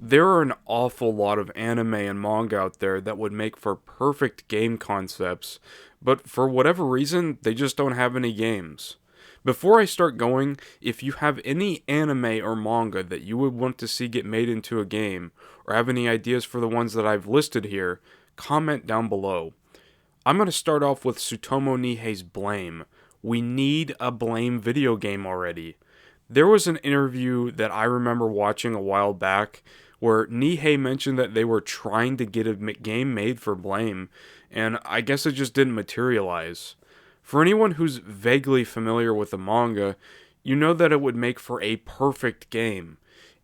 There are an awful lot of anime and manga out there that would make for perfect game concepts, but for whatever reason, they just don't have any games. Before I start going, if you have any anime or manga that you would want to see get made into a game, or have any ideas for the ones that I've listed here, comment down below. I'm going to start off with Tsutomu Nihei's Blame. We need a Blame video game already. There was an interview that I remember watching a while back where Nihei mentioned that they were trying to get a game made for Blame, and I guess it just didn't materialize. For anyone who's vaguely familiar with the manga, you know that it would make for a perfect game.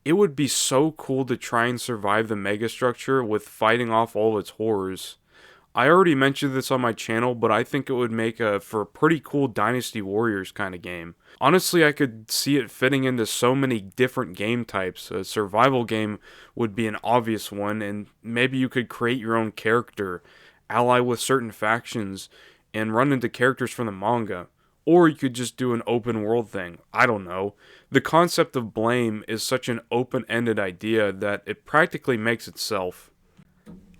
It would be so cool to try and survive the megastructure with fighting off all its horrors. I already mentioned this on my channel, but I think it would make for a pretty cool Dynasty Warriors kind of game. Honestly, I could see it fitting into so many different game types. A survival game would be an obvious one, and maybe you could create your own character, ally with certain factions, and run into characters from the manga. Or you could just do an open world thing. I don't know. The concept of Blame is such an open-ended idea that it practically makes itself.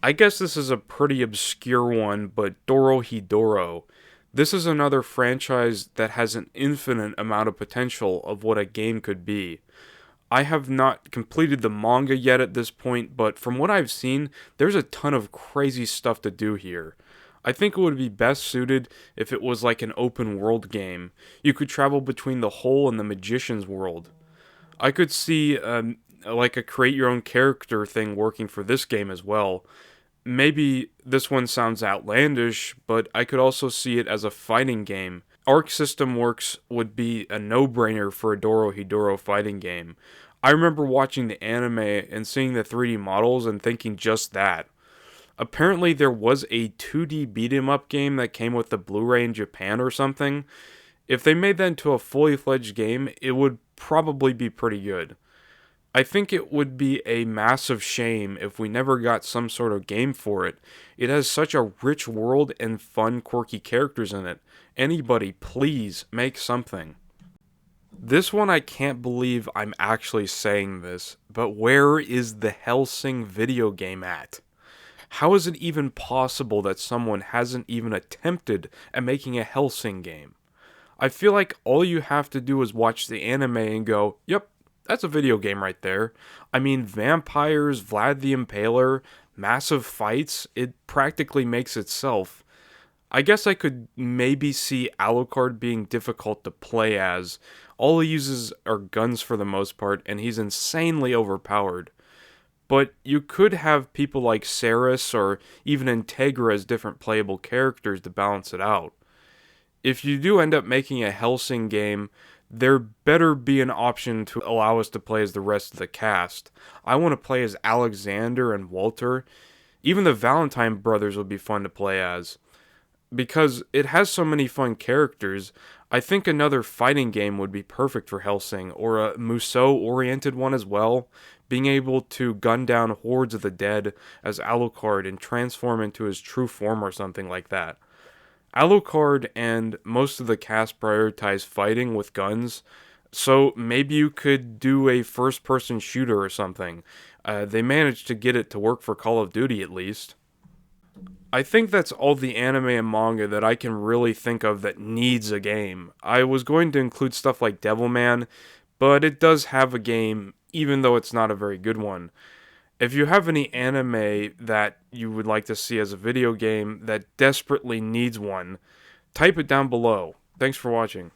I guess this is a pretty obscure one, but Dorohedoro. This is another franchise that has an infinite amount of potential of what a game could be. I have not completed the manga yet at this point, but from what I've seen, there's a ton of crazy stuff to do here. I think it would be best suited if it was like an open world game. You could travel between the Hole and the Magician's world. I could see like a create your own character thing working for this game as well. Maybe this one sounds outlandish, but I could also see it as a fighting game. Arc System Works would be a no-brainer for a Dorohedoro fighting game. I remember watching the anime and seeing the 3D models and thinking just that. Apparently there was a 2D beat-em-up game that came with the Blu-ray in Japan or something. If they made that into a fully fledged game, it would probably be pretty good. I think it would be a massive shame if we never got some sort of game for it. It has such a rich world and fun, quirky characters in it. Anybody, please, make something. This one I can't believe I'm actually saying this, but where is the Hellsing video game at? How is it even possible that someone hasn't even attempted at making a Hellsing game? I feel like all you have to do is watch the anime and go, yep, that's a video game right there. I mean, vampires, Vlad the Impaler, massive fights, it practically makes itself. I guess I could maybe see Alucard being difficult to play as. All he uses are guns for the most part, and he's insanely overpowered. But you could have people like Ceres or even Integra as different playable characters to balance it out. If you do end up making a Hellsing game, there better be an option to allow us to play as the rest of the cast. I want to play as Alexander and Walter. Even the Valentine brothers would be fun to play as. Because it has so many fun characters, I think another fighting game would be perfect for Hellsing, or a Musou-oriented one as well, being able to gun down hordes of the dead as Alucard and transform into his true form or something like that. Alucard and most of the cast prioritize fighting with guns, so maybe you could do a first-person shooter or something. They managed to get it to work for Call of Duty at least. I think that's all the anime and manga that I can really think of that needs a game. I was going to include stuff like Devilman, but it does have a game, even though it's not a very good one. If you have any anime that you would like to see as a video game that desperately needs one, type it down below. Thanks for watching.